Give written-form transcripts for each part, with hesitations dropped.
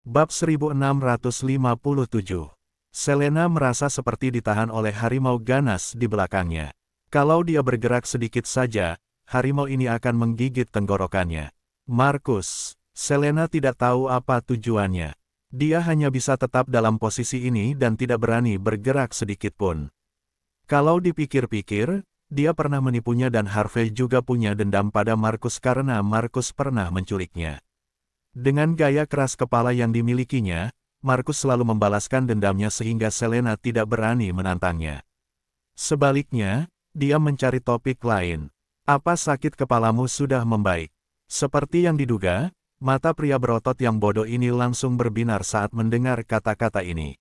Bab 1657. Selena merasa seperti ditahan oleh harimau ganas di belakangnya. Kalau dia bergerak sedikit saja, harimau ini akan menggigit tenggorokannya. Markus, Selena tidak tahu apa tujuannya. Dia hanya bisa tetap dalam posisi ini dan tidak berani bergerak sedikit pun. Kalau dipikir-pikir, dia pernah menipunya dan Harvey juga punya dendam pada Markus karena Markus pernah menculiknya. Dengan gaya keras kepala yang dimilikinya, Markus selalu membalaskan dendamnya sehingga Selena tidak berani menantangnya. Sebaliknya, dia mencari topik lain. Apa sakit kepalamu sudah membaik? Seperti yang diduga, mata pria berotot yang bodoh ini langsung berbinar saat mendengar kata-kata ini.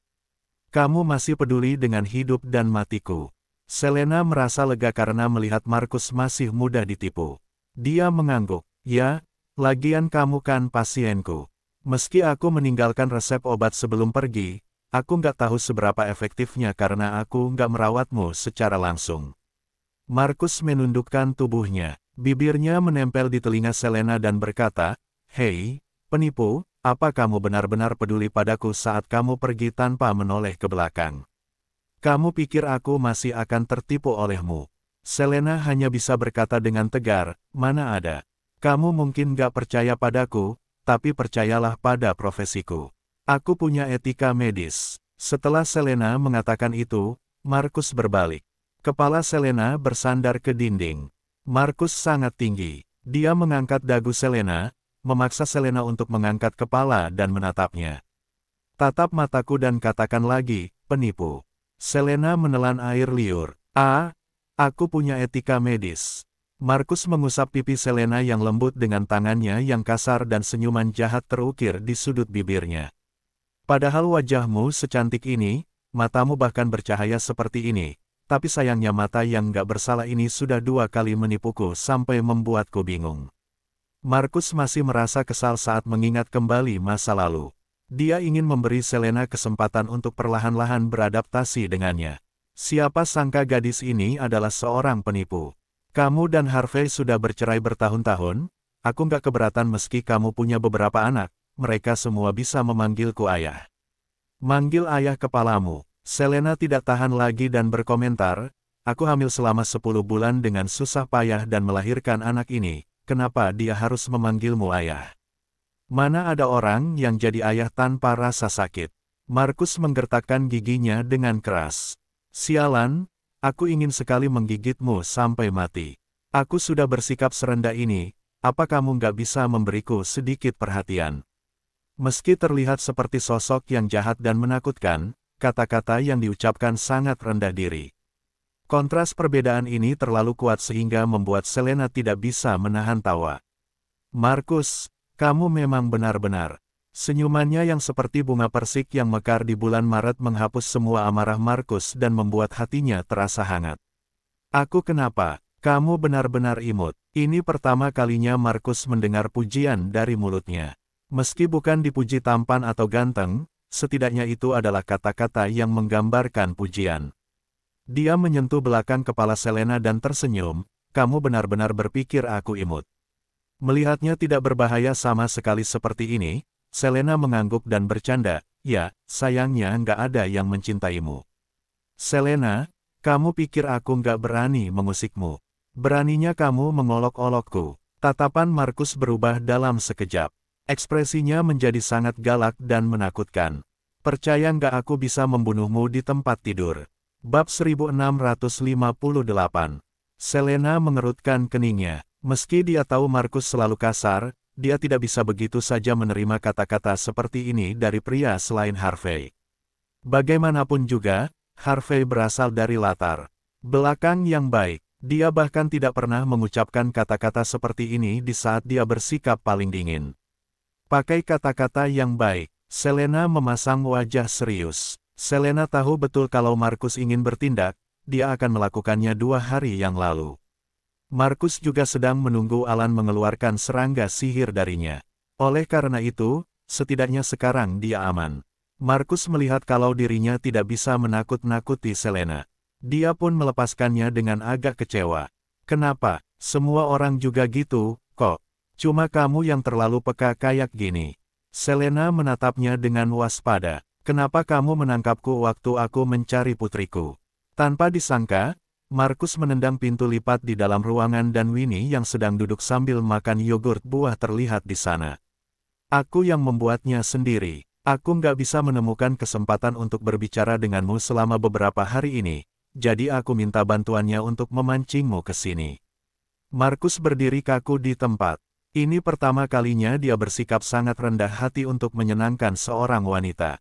Kamu masih peduli dengan hidup dan matiku. Selena merasa lega karena melihat Markus masih mudah ditipu. Dia mengangguk, ya, lagian kamu kan pasienku. Meski aku meninggalkan resep obat sebelum pergi, aku nggak tahu seberapa efektifnya karena aku nggak merawatmu secara langsung. Markus menundukkan tubuhnya, bibirnya menempel di telinga Selena dan berkata, "Hei, penipu, apa kamu benar-benar peduli padaku saat kamu pergi tanpa menoleh ke belakang? Kamu pikir aku masih akan tertipu olehmu?" Selena hanya bisa berkata dengan tegar, "Mana ada. Kamu mungkin gak percaya padaku, tapi percayalah pada profesiku. Aku punya etika medis." Setelah Selena mengatakan itu, Markus berbalik. Kepala Selena bersandar ke dinding. Markus sangat tinggi. Dia mengangkat dagu Selena, memaksa Selena untuk mengangkat kepala dan menatapnya. "Tatap mataku dan katakan lagi, penipu." Selena menelan air liur. Aku punya etika medis." Markus mengusap pipi Selena yang lembut dengan tangannya yang kasar dan senyuman jahat terukir di sudut bibirnya. "Padahal wajahmu secantik ini, matamu bahkan bercahaya seperti ini, tapi sayangnya mata yang gak bersalah ini sudah 2 kali menipuku sampai membuatku bingung." Markus masih merasa kesal saat mengingat kembali masa lalu. Dia ingin memberi Selena kesempatan untuk perlahan-lahan beradaptasi dengannya. Siapa sangka gadis ini adalah seorang penipu. "Kamu dan Harvey sudah bercerai bertahun-tahun, aku nggak keberatan meski kamu punya beberapa anak, mereka semua bisa memanggilku ayah." "Manggil ayah kepalamu." Selena tidak tahan lagi dan berkomentar, "Aku hamil selama 10 bulan dengan susah payah dan melahirkan anak ini, kenapa dia harus memanggilmu ayah? Mana ada orang yang jadi ayah tanpa rasa sakit?" Markus menggertakkan giginya dengan keras. "Sialan, aku ingin sekali menggigitmu sampai mati. Aku sudah bersikap serendah ini, apa kamu nggak bisa memberiku sedikit perhatian?" Meski terlihat seperti sosok yang jahat dan menakutkan, kata-kata yang diucapkan sangat rendah diri. Kontras perbedaan ini terlalu kuat sehingga membuat Selena tidak bisa menahan tawa. "Markus, kamu memang benar-benar." Senyumannya yang seperti bunga persik yang mekar di bulan Maret menghapus semua amarah Markus dan membuat hatinya terasa hangat. "Aku kenapa? Kamu benar-benar imut." Ini pertama kalinya Markus mendengar pujian dari mulutnya. Meski bukan dipuji tampan atau ganteng, setidaknya itu adalah kata-kata yang menggambarkan pujian. Dia menyentuh belakang kepala Selena dan tersenyum, "Kamu benar-benar berpikir aku imut." Melihatnya tidak berbahaya sama sekali seperti ini, Selena mengangguk dan bercanda, "Ya, sayangnya nggak ada yang mencintaimu." "Selena, kamu pikir aku nggak berani mengusikmu? Beraninya kamu mengolok-olokku." Tatapan Markus berubah dalam sekejap. Ekspresinya menjadi sangat galak dan menakutkan. "Percaya nggak aku bisa membunuhmu di tempat tidur?" Bab 1658. Selena mengerutkan keningnya. Meski dia tahu Markus selalu kasar, dia tidak bisa begitu saja menerima kata-kata seperti ini dari pria selain Harvey. Bagaimanapun juga, Harvey berasal dari latar belakang yang baik. Dia bahkan tidak pernah mengucapkan kata-kata seperti ini di saat dia bersikap paling dingin. Pakai kata-kata yang baik. Selena memasang wajah serius. Selena tahu betul kalau Markus ingin bertindak, dia akan melakukannya 2 hari yang lalu. Markus juga sedang menunggu Alan mengeluarkan serangga sihir darinya. Oleh karena itu, setidaknya sekarang dia aman. Markus melihat kalau dirinya tidak bisa menakut-nakuti Selena. Dia pun melepaskannya dengan agak kecewa. "Kenapa? Semua orang juga gitu, kok. Cuma kamu yang terlalu peka kayak gini." Selena menatapnya dengan waspada. Kenapa kamu menangkapku waktu aku mencari putriku? Tanpa disangka, Markus menendang pintu lipat di dalam ruangan dan Winnie yang sedang duduk sambil makan yogurt buah terlihat di sana. Aku yang membuatnya sendiri. Aku nggak bisa menemukan kesempatan untuk berbicara denganmu selama beberapa hari ini, jadi aku minta bantuannya untuk memancingmu ke sini. Markus berdiri kaku di tempat. Ini pertama kalinya dia bersikap sangat rendah hati untuk menyenangkan seorang wanita.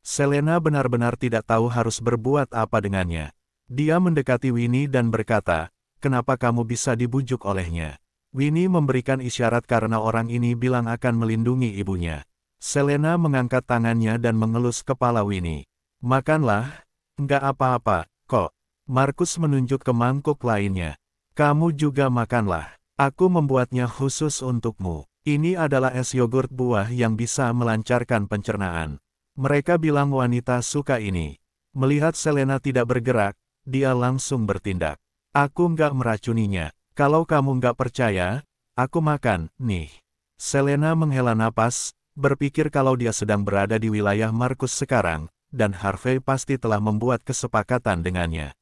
Selena benar-benar tidak tahu harus berbuat apa dengannya. Dia mendekati Winnie dan berkata, "Kenapa kamu bisa dibujuk olehnya?" Winnie memberikan isyarat karena orang ini bilang akan melindungi ibunya. Selena mengangkat tangannya dan mengelus kepala Winnie. "Makanlah, nggak apa-apa, kok." Markus menunjuk ke mangkuk lainnya. "Kamu juga makanlah. Aku membuatnya khusus untukmu. Ini adalah es yogurt buah yang bisa melancarkan pencernaan." Mereka bilang wanita suka ini. Melihat Selena tidak bergerak, dia langsung bertindak. "Aku nggak meracuninya. Kalau kamu nggak percaya, aku makan, nih." Selena menghela napas, berpikir kalau dia sedang berada di wilayah Markus sekarang, dan Harvey pasti telah membuat kesepakatan dengannya.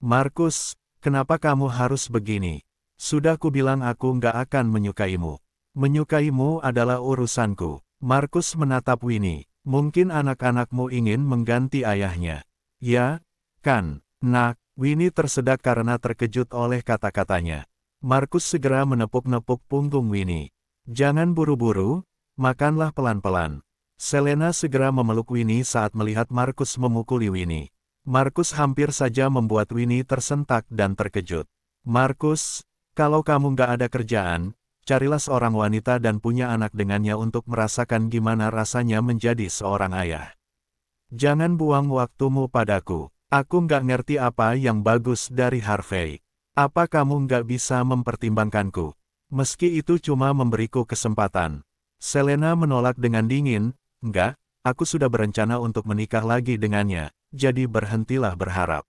"Markus, kenapa kamu harus begini? Sudah kubilang aku nggak akan menyukaimu. Menyukaimu adalah urusanku." Markus menatap Winnie. "Mungkin anak-anakmu ingin mengganti ayahnya." "Ya, kan, nak." Winnie tersedak karena terkejut oleh kata-katanya. Markus segera menepuk-nepuk punggung Winnie. "Jangan buru-buru, makanlah pelan-pelan." Selena segera memeluk Winnie saat melihat Markus memukuli Winnie. Markus hampir saja membuat Winnie tersentak dan terkejut. "Markus, kalau kamu nggak ada kerjaan, carilah seorang wanita dan punya anak dengannya untuk merasakan gimana rasanya menjadi seorang ayah. Jangan buang waktumu padaku. Aku nggak ngerti apa yang bagus dari Harvey. Apa kamu nggak bisa mempertimbangkanku? Meski itu cuma memberiku kesempatan." Selena menolak dengan dingin, "Enggak, aku sudah berencana untuk menikah lagi dengannya, jadi berhentilah berharap."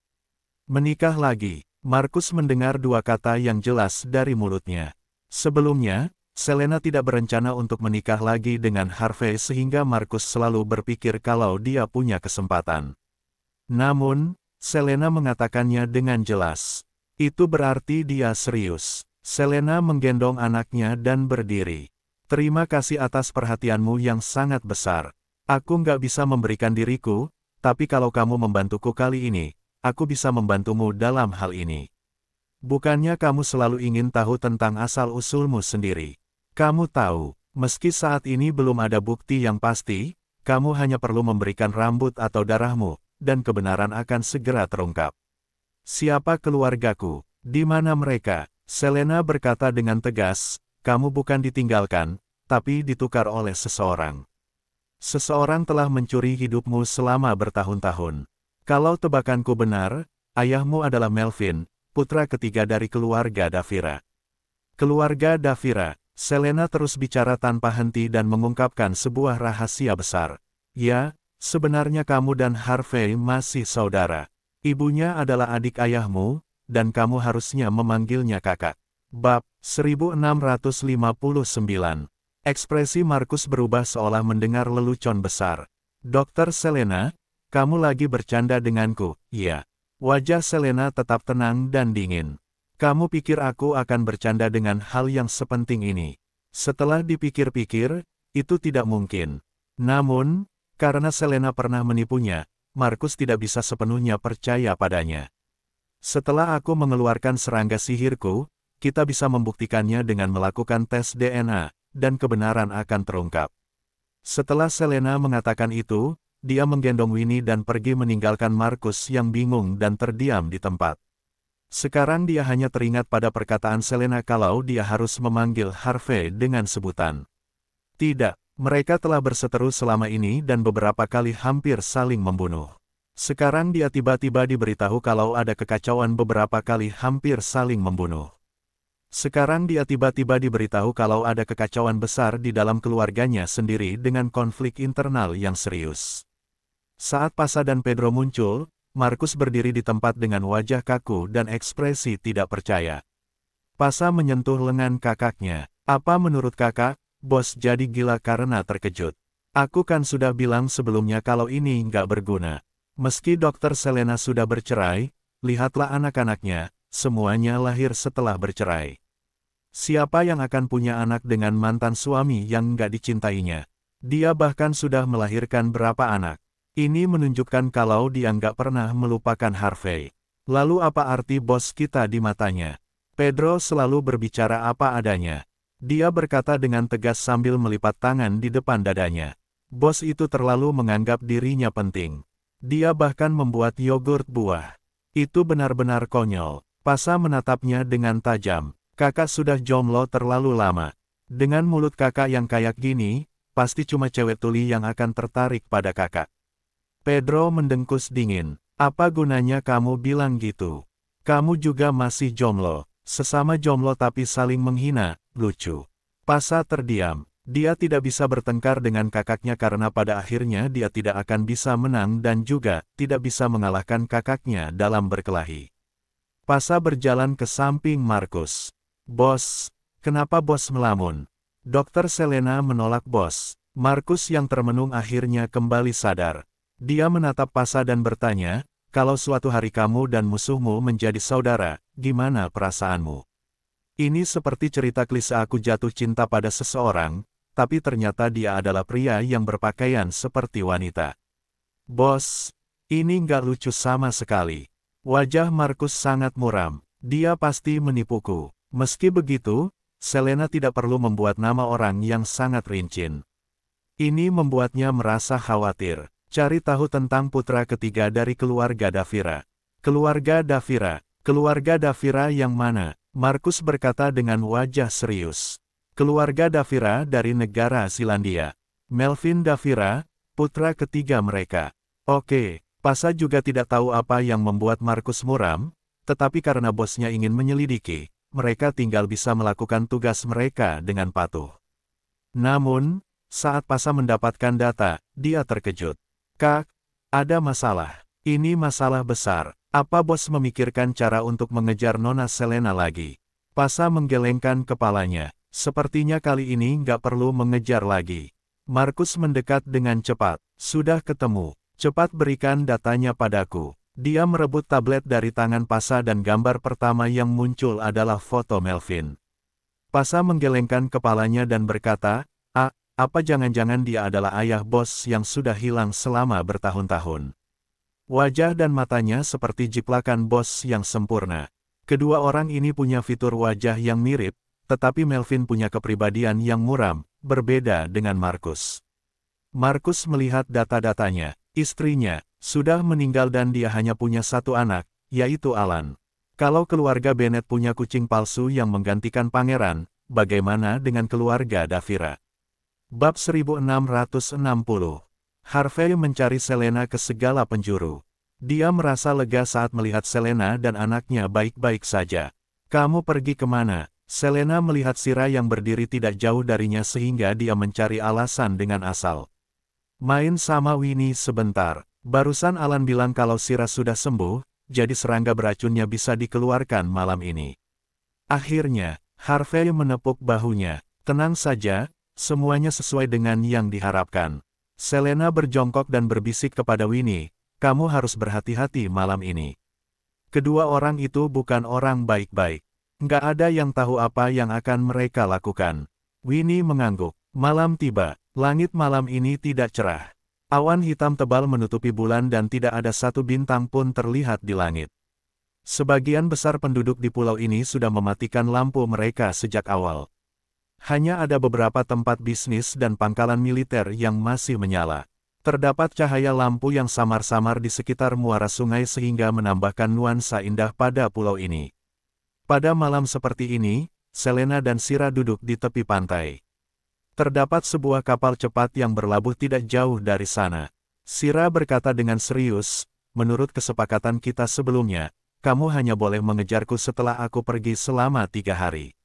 "Menikah lagi?" Markus mendengar dua kata yang jelas dari mulutnya. Sebelumnya, Selena tidak berencana untuk menikah lagi dengan Harvey sehingga Markus selalu berpikir kalau dia punya kesempatan. Namun, Selena mengatakannya dengan jelas. Itu berarti dia serius. Selena menggendong anaknya dan berdiri. "Terima kasih atas perhatianmu yang sangat besar. Aku nggak bisa memberikan diriku, tapi kalau kamu membantuku kali ini, aku bisa membantumu dalam hal ini. Bukannya kamu selalu ingin tahu tentang asal-usulmu sendiri? Kamu tahu, meski saat ini belum ada bukti yang pasti, kamu hanya perlu memberikan rambut atau darahmu, dan kebenaran akan segera terungkap." "Siapa keluargaku? Di mana mereka?" Selena berkata dengan tegas, "Kamu bukan ditinggalkan, tapi ditukar oleh seseorang. Seseorang telah mencuri hidupmu selama bertahun-tahun. Kalau tebakanku benar, ayahmu adalah Melvin, putra ketiga dari keluarga Davira." "Keluarga Davira." Selena terus bicara tanpa henti dan mengungkapkan sebuah rahasia besar. "Ya, sebenarnya kamu dan Harvey masih saudara. Ibunya adalah adik ayahmu, dan kamu harusnya memanggilnya kakak." Bab 1659. Ekspresi Markus berubah seolah mendengar lelucon besar. "Dokter Selena, kamu lagi bercanda denganku?" "Iya." Wajah Selena tetap tenang dan dingin. "Kamu pikir aku akan bercanda dengan hal yang sepenting ini?" Setelah dipikir-pikir, itu tidak mungkin. Namun, karena Selena pernah menipunya, Markus tidak bisa sepenuhnya percaya padanya. "Setelah aku mengeluarkan serangga sihirku, kita bisa membuktikannya dengan melakukan tes DNA, dan kebenaran akan terungkap." Setelah Selena mengatakan itu, dia menggendong Winnie dan pergi meninggalkan Markus yang bingung dan terdiam di tempat. Sekarang dia hanya teringat pada perkataan Selena kalau dia harus memanggil Harvey dengan sebutan. Tidak, mereka telah berseteru selama ini dan beberapa kali hampir saling membunuh. Sekarang dia tiba-tiba diberitahu kalau ada kekacauan beberapa kali hampir saling membunuh. Sekarang dia tiba-tiba diberitahu kalau ada kekacauan besar di dalam keluarganya sendiri dengan konflik internal yang serius. Saat Pasa dan Pedro muncul, Markus berdiri di tempat dengan wajah kaku dan ekspresi tidak percaya. Pasa menyentuh lengan kakaknya. "Apa menurut kakak, Bos jadi gila karena terkejut. Aku kan sudah bilang sebelumnya kalau ini nggak berguna. Meski Dokter Selena sudah bercerai, lihatlah anak-anaknya, semuanya lahir setelah bercerai. Siapa yang akan punya anak dengan mantan suami yang nggak dicintainya? Dia bahkan sudah melahirkan berapa anak. Ini menunjukkan kalau dia nggak pernah melupakan Harvey. Lalu apa arti bos kita di matanya? Pedro selalu berbicara apa adanya. Dia berkata dengan tegas sambil melipat tangan di depan dadanya. Bos itu terlalu menganggap dirinya penting. Dia bahkan membuat yogurt buah. Itu benar-benar konyol. Pasa menatapnya dengan tajam. Kakak sudah jomblo terlalu lama. Dengan mulut kakak yang kayak gini, pasti cuma cewek tuli yang akan tertarik pada kakak. Pedro mendengkus dingin. Apa gunanya kamu bilang gitu? Kamu juga masih jomblo. Sesama jomblo tapi saling menghina, lucu. Pasa terdiam. Dia tidak bisa bertengkar dengan kakaknya karena pada akhirnya dia tidak akan bisa menang dan juga tidak bisa mengalahkan kakaknya dalam berkelahi. Pasa berjalan ke samping Markus. Bos, kenapa bos melamun? Dokter Selena menolak bos. Markus yang termenung akhirnya kembali sadar. Dia menatap Pasa dan bertanya, kalau suatu hari kamu dan musuhmu menjadi saudara, gimana perasaanmu? Ini seperti cerita klise aku jatuh cinta pada seseorang, tapi ternyata dia adalah pria yang berpakaian seperti wanita. Bos, ini nggak lucu sama sekali. Wajah Markus sangat muram. Dia pasti menipuku. Meski begitu, Selena tidak perlu membuat nama orang yang sangat rinci. Ini membuatnya merasa khawatir. Cari tahu tentang putra ketiga dari keluarga Davira. Keluarga Davira yang mana? Markus berkata dengan wajah serius. Keluarga Davira dari negara Selandia. Melvin Davira, putra ketiga mereka. Oke, Pasa juga tidak tahu apa yang membuat Markus muram, tetapi karena bosnya ingin menyelidiki, mereka tinggal bisa melakukan tugas mereka dengan patuh. Namun, saat Pasa mendapatkan data, dia terkejut. Kak, ada masalah. Ini masalah besar. Apa bos memikirkan cara untuk mengejar Nona Selena lagi? Pasa menggelengkan kepalanya. Sepertinya kali ini nggak perlu mengejar lagi. Markus mendekat dengan cepat. Sudah ketemu. Cepat berikan datanya padaku. Dia merebut tablet dari tangan Pasa dan gambar pertama yang muncul adalah foto Melvin. Pasa menggelengkan kepalanya dan berkata, apa jangan-jangan dia adalah ayah bos yang sudah hilang selama bertahun-tahun? Wajah dan matanya seperti jiplakan bos yang sempurna. Kedua orang ini punya fitur wajah yang mirip, tetapi Melvin punya kepribadian yang muram, berbeda dengan Markus. Markus melihat data-datanya. Istrinya sudah meninggal dan dia hanya punya satu anak, yaitu Alan. Kalau keluarga Bennett punya kucing palsu yang menggantikan pangeran, bagaimana dengan keluarga Davira? Bab 1660. Harvey mencari Selena ke segala penjuru. Dia merasa lega saat melihat Selena dan anaknya baik-baik saja. Kamu pergi kemana? Selena melihat Sira yang berdiri tidak jauh darinya sehingga dia mencari alasan dengan asal. Main sama Winnie sebentar. Barusan Alan bilang kalau Sira sudah sembuh, jadi serangga beracunnya bisa dikeluarkan malam ini. Akhirnya, Harvey menepuk bahunya. Tenang saja. Semuanya sesuai dengan yang diharapkan. Selena berjongkok dan berbisik kepada Winnie, kamu harus berhati-hati malam ini. Kedua orang itu bukan orang baik-baik. Nggak ada yang tahu apa yang akan mereka lakukan. Winnie mengangguk. Malam tiba. Langit malam ini tidak cerah. Awan hitam tebal menutupi bulan dan tidak ada satu bintang pun terlihat di langit. Sebagian besar penduduk di pulau ini sudah mematikan lampu mereka sejak awal. Hanya ada beberapa tempat bisnis dan pangkalan militer yang masih menyala. Terdapat cahaya lampu yang samar-samar di sekitar muara sungai sehingga menambahkan nuansa indah pada pulau ini. Pada malam seperti ini, Selena dan Sira duduk di tepi pantai. Terdapat sebuah kapal cepat yang berlabuh tidak jauh dari sana. Sira berkata dengan serius, menurut kesepakatan kita sebelumnya, kamu hanya boleh mengejarku setelah aku pergi selama 3 hari.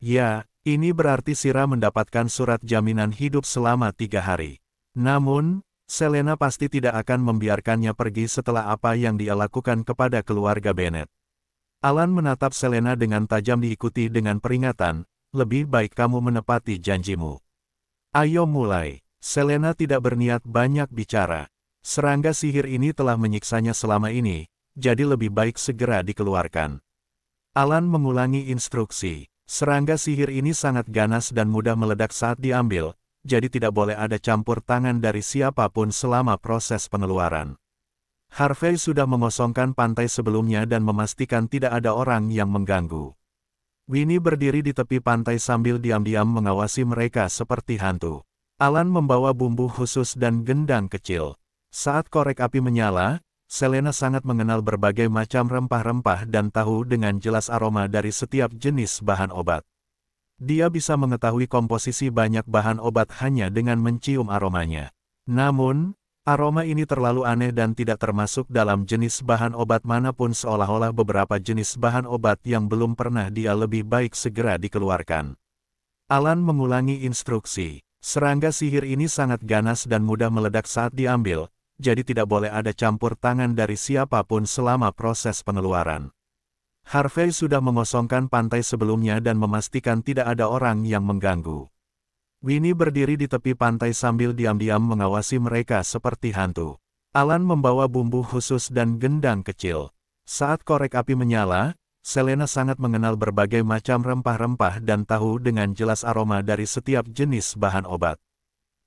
Ya, ini berarti Sira mendapatkan surat jaminan hidup selama 3 hari. Namun, Selena pasti tidak akan membiarkannya pergi setelah apa yang dia lakukan kepada keluarga Bennett. Alan menatap Selena dengan tajam diikuti dengan peringatan, lebih baik kamu menepati janjimu. Ayo mulai. Selena tidak berniat banyak bicara. Serangga sihir ini telah menyiksanya selama ini, jadi lebih baik segera dikeluarkan. Alan mengulangi instruksi. Serangga sihir ini sangat ganas dan mudah meledak saat diambil, jadi tidak boleh ada campur tangan dari siapapun selama proses pengeluaran. Harvey sudah mengosongkan pantai sebelumnya dan memastikan tidak ada orang yang mengganggu. Winnie berdiri di tepi pantai sambil diam-diam mengawasi mereka seperti hantu. Alan membawa bumbu khusus dan gendang kecil. Saat korek api menyala, Selena sangat mengenal berbagai macam rempah-rempah dan tahu dengan jelas aroma dari setiap jenis bahan obat. Dia bisa mengetahui komposisi banyak bahan obat hanya dengan mencium aromanya. Namun, aroma ini terlalu aneh dan tidak termasuk dalam jenis bahan obat manapun, seolah-olah beberapa jenis bahan obat yang belum pernah dia lebih baik segera dikeluarkan. Alan mengulangi instruksi. Serangga sihir ini sangat ganas dan mudah meledak saat diambil, jadi tidak boleh ada campur tangan dari siapapun selama proses pengeluaran. Harvey sudah mengosongkan pantai sebelumnya dan memastikan tidak ada orang yang mengganggu. Winnie berdiri di tepi pantai sambil diam-diam mengawasi mereka seperti hantu. Alan membawa bumbu khusus dan gendang kecil. Saat korek api menyala, Selena sangat mengenal berbagai macam rempah-rempah dan tahu dengan jelas aroma dari setiap jenis bahan obat.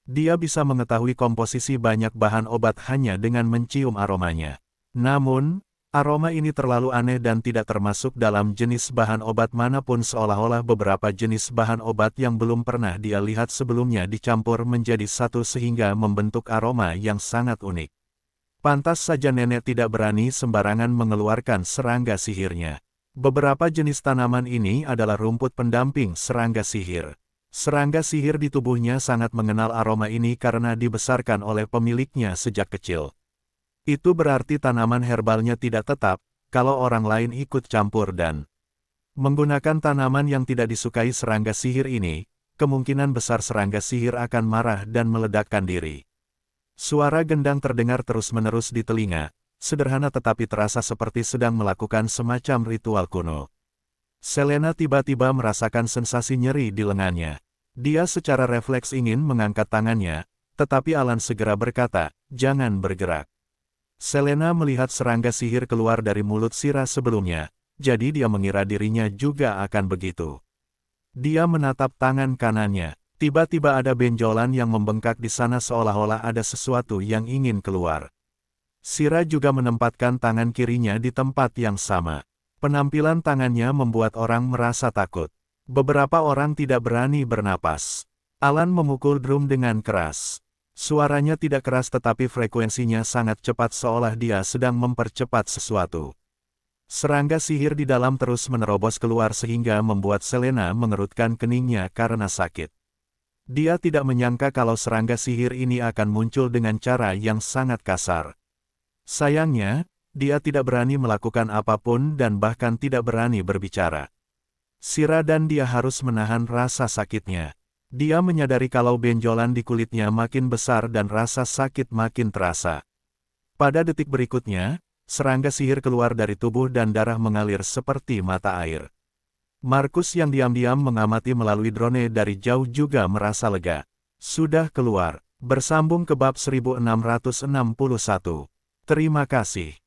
Dia bisa mengetahui komposisi banyak bahan obat hanya dengan mencium aromanya. Namun, aroma ini terlalu aneh dan tidak termasuk dalam jenis bahan obat manapun, seolah-olah beberapa jenis bahan obat yang belum pernah dia lihat sebelumnya dicampur menjadi satu sehingga membentuk aroma yang sangat unik. Pantas saja nenek tidak berani sembarangan mengeluarkan serangga sihirnya. Beberapa jenis tanaman ini adalah rumput pendamping serangga sihir. Serangga sihir di tubuhnya sangat mengenal aroma ini karena dibesarkan oleh pemiliknya sejak kecil. Itu berarti tanaman herbalnya tidak tetap, kalau orang lain ikut campur dan menggunakan tanaman yang tidak disukai serangga sihir ini, kemungkinan besar serangga sihir akan marah dan meledakkan diri. Suara gendang terdengar terus-menerus di telinga, sederhana tetapi terasa seperti sedang melakukan semacam ritual kuno. Selena tiba-tiba merasakan sensasi nyeri di lengannya. Dia secara refleks ingin mengangkat tangannya, tetapi Alan segera berkata, "Jangan bergerak." Selena melihat serangga sihir keluar dari mulut Sira sebelumnya, jadi dia mengira dirinya juga akan begitu. Dia menatap tangan kanannya. Tiba-tiba ada benjolan yang membengkak di sana seolah-olah ada sesuatu yang ingin keluar. Sira juga menempatkan tangan kirinya di tempat yang sama. Penampilan tangannya membuat orang merasa takut. Beberapa orang tidak berani bernapas. Alan memukul drum dengan keras. Suaranya tidak keras tetapi frekuensinya sangat cepat seolah dia sedang mempercepat sesuatu. Serangga sihir di dalam terus menerobos keluar sehingga membuat Selena mengerutkan keningnya karena sakit. Dia tidak menyangka kalau serangga sihir ini akan muncul dengan cara yang sangat kasar. Sayangnya, dia tidak berani melakukan apapun dan bahkan tidak berani berbicara. Sira dan dia harus menahan rasa sakitnya. Dia menyadari kalau benjolan di kulitnya makin besar dan rasa sakit makin terasa. Pada detik berikutnya, serangga sihir keluar dari tubuh dan darah mengalir seperti mata air. Markus yang diam-diam mengamati melalui drone dari jauh juga merasa lega. Sudah keluar. Bersambung ke bab 1661. Terima kasih.